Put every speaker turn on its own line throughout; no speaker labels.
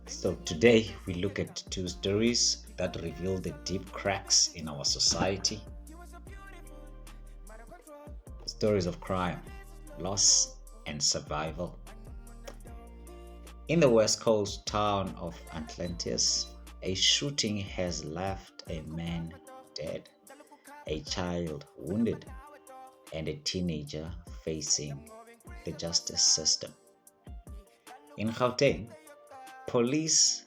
So today we look at two stories that reveal the deep cracks in our society. Stories of crime, loss, and survival. In the west coast town of Atlantis, a shooting has left a man dead, a child wounded, and a teenager facing the justice system. In Gauteng, police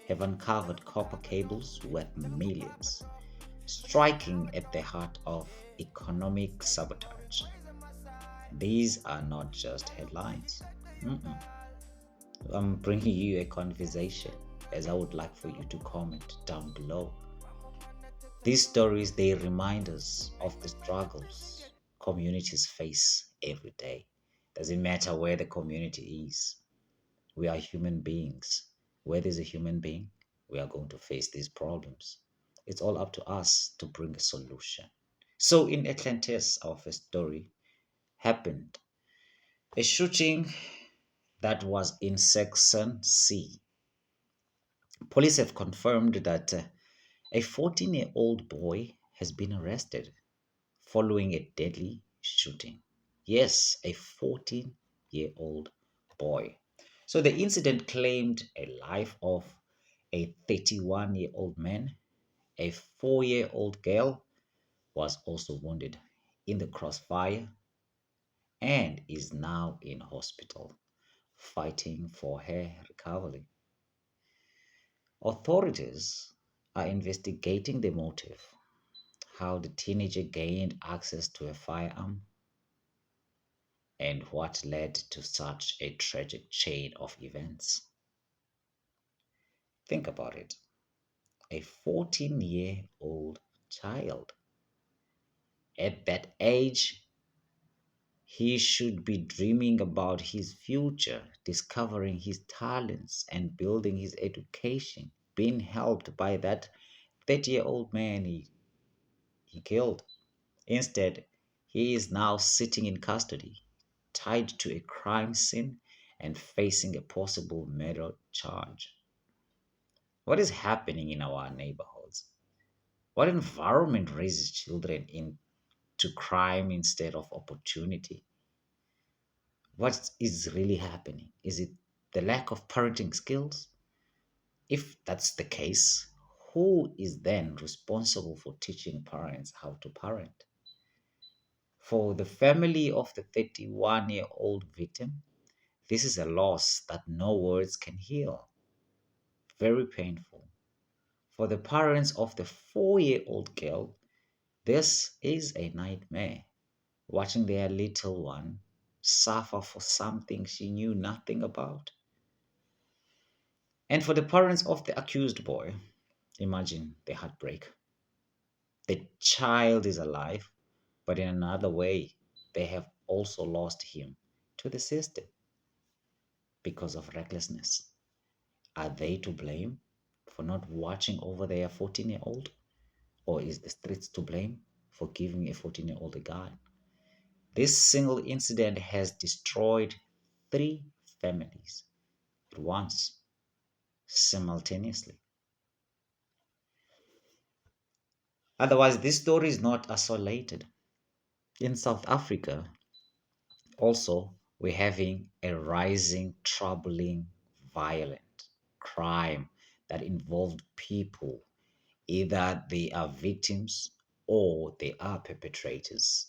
have uncovered copper cables worth millions, striking at the heart of economic sabotage. These are not just headlines. Mm-mm. I'm bringing you a conversation as I would like for you to comment down below. These stories, they remind us of the struggles communities face every day. Doesn't matter where the community is. We are human beings. Where there's a human being, we are going to face these problems. It's all up to us to bring a solution. So in Atlantis, our first story happened. A shooting that was in Section C. Police have confirmed that a 14-year-old boy has been arrested following a deadly shooting. Yes, a 14-year-old boy. So the incident claimed a life of a 31-year-old man. A 4-year-old girl was also wounded in the crossfire and is now in hospital fighting for her recovery. Authorities are investigating the motive, how the teenager gained access to a firearm, and what led to such a tragic chain of events. Think about it, a 14-year-old child. At that age, he should be dreaming about his future, discovering his talents, and building his education, being helped by that 30-year-old man he killed. Instead, he is now sitting in custody, tied to a crime scene and facing a possible murder charge. What is happening in our neighborhoods? What environment raises children into crime instead of opportunity? What is really happening? Is it the lack of parenting skills? If that's the case, who is then responsible for teaching parents how to parent? For the family of the 31-year-old victim, this is a loss that no words can heal. Very painful. For the parents of the 4-year-old girl, this is a nightmare. Watching their little one suffer for something she knew nothing about. And for the parents of the accused boy, imagine the heartbreak. The child is alive, but in another way, they have also lost him to the system because of recklessness. Are they to blame for not watching over their 14-year-old? Or is the streets to blame for giving a 14-year-old a gun? This single incident has destroyed 3 families at once, simultaneously. Otherwise, this story is not isolated. In South Africa, also, we're having a rising, troubling, violent crime that involved people. Either they are victims or they are perpetrators.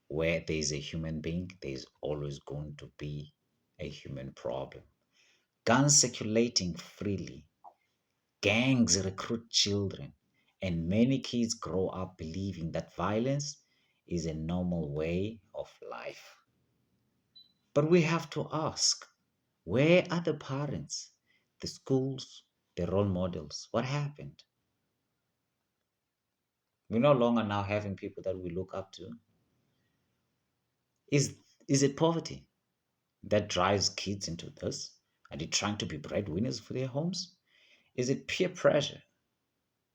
Where there is a human being, there is always going to be a human problem. Guns circulating freely, gangs recruit children, and many kids grow up believing that violence is a normal way of life. But we have to ask, where are the parents, the schools, the role models? What happened? We're no longer now having people that we look up to. Is it poverty that drives kids into this? Are they trying to be breadwinners for their homes? Is it peer pressure?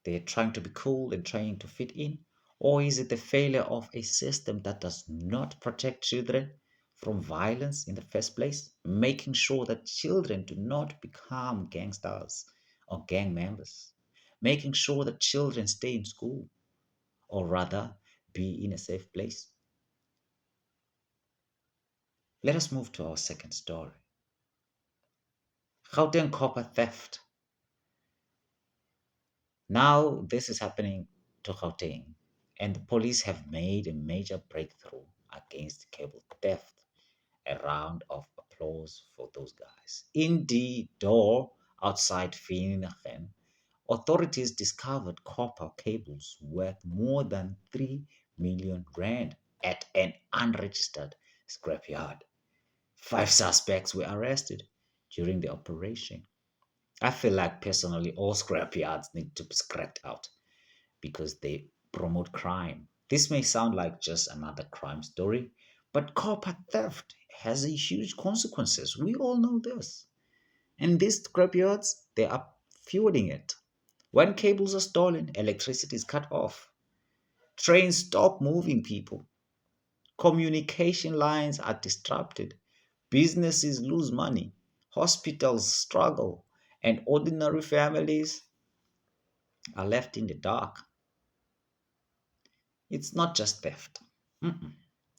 They're trying to be cool and trying to fit in? Or is it the failure of a system that does not protect children from violence in the first place, making sure that children do not become gangsters or gang members, making sure that children stay in school or rather be in a safe place. Let us move to our second story. Gauteng copper theft. Now this is happening to Gauteng, and the police have made a major breakthrough against cable theft. A round of applause for those guys. In the door outside Finnegan, authorities discovered copper cables worth more than 3 million rand at an unregistered scrapyard. 5 suspects were arrested during the operation. I feel like personally all scrapyards need to be scrapped out because they promote crime. This may sound like just another crime story, but copper theft has a huge consequences. We all know this. And these scrapyards, they are fueling it. When cables are stolen, electricity is cut off. Trains stop moving people. Communication lines are disrupted. Businesses lose money. Hospitals struggle. And ordinary families are left in the dark. It's not just theft. Mm-mm.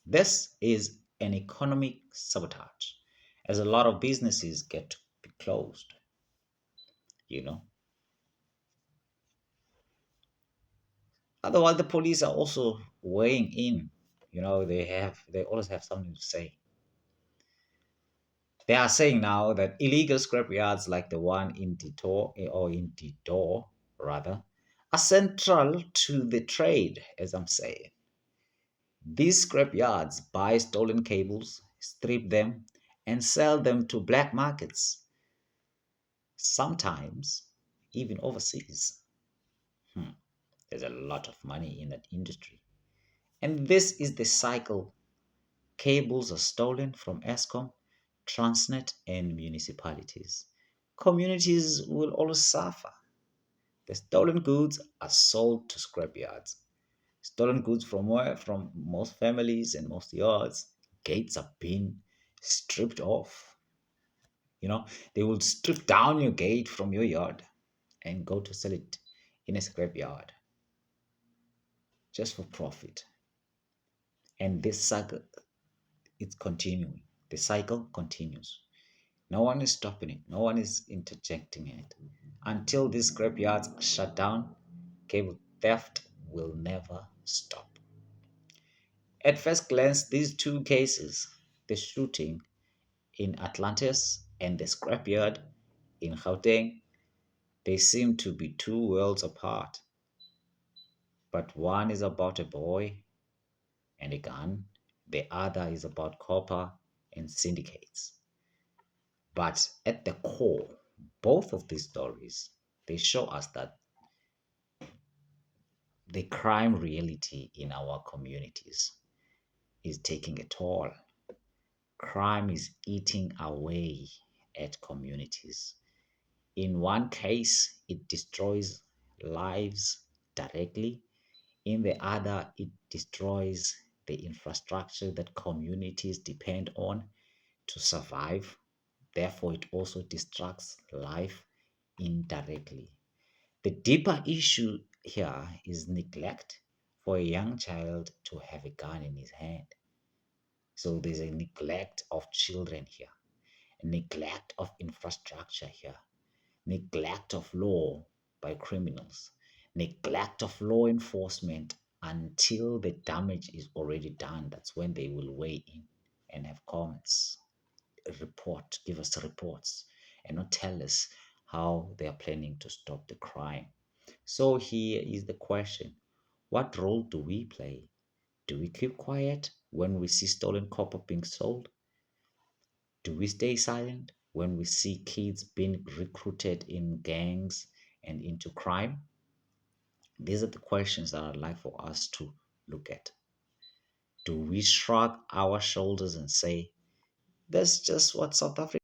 This is an economic sabotage, as a lot of businesses get to be closed. You know, otherwise the police are also weighing in. They always have something to say. They are saying now that illegal scrap yards like the one in Detour or in Didor rather are central to the trade, as I'm saying. These scrap yards buy stolen cables, strip them, and sell them to black markets, sometimes even overseas. Hmm, There's a lot of money in that industry. And this is the cycle. Cables are stolen from Eskom, Transnet, and municipalities. Communities will always suffer. The stolen goods are sold to scrapyards. Stolen goods from where? From most families and most yards. Gates are being stripped off. They will strip down your gate from your yard and go to sell it in a scrapyard just for profit. And this cycle is continuing. The cycle continues. No one is stopping it. No one is interjecting in it. Until these scrapyards shut down, cable theft will never stop. At first glance, these two cases, the shooting in Atlantis and the scrapyard in Gauteng, they seem to be two worlds apart. But one is about a boy and a gun, the other is about copper and syndicates. But at the core, both of these stories, they show us that the crime reality in our communities is taking a toll. Crime is eating away at communities. In one case, it destroys lives directly. In the other, it destroys the infrastructure that communities depend on to survive. Therefore, it also distracts life indirectly. The deeper issue here is neglect for a young child to have a gun in his hand. So there's a neglect of children here, a neglect of infrastructure here, neglect of law by criminals, neglect of law enforcement until the damage is already done. That's when they will weigh in and have comments, give us reports, and not tell us how they are planning to stop the crime. So here is the question. What role do we play? Do we keep quiet when we see stolen copper being sold? Do we stay silent when we see kids being recruited in gangs and into crime? These are the questions that I'd like for us to look at. Do we shrug our shoulders and say, that's just what South Africa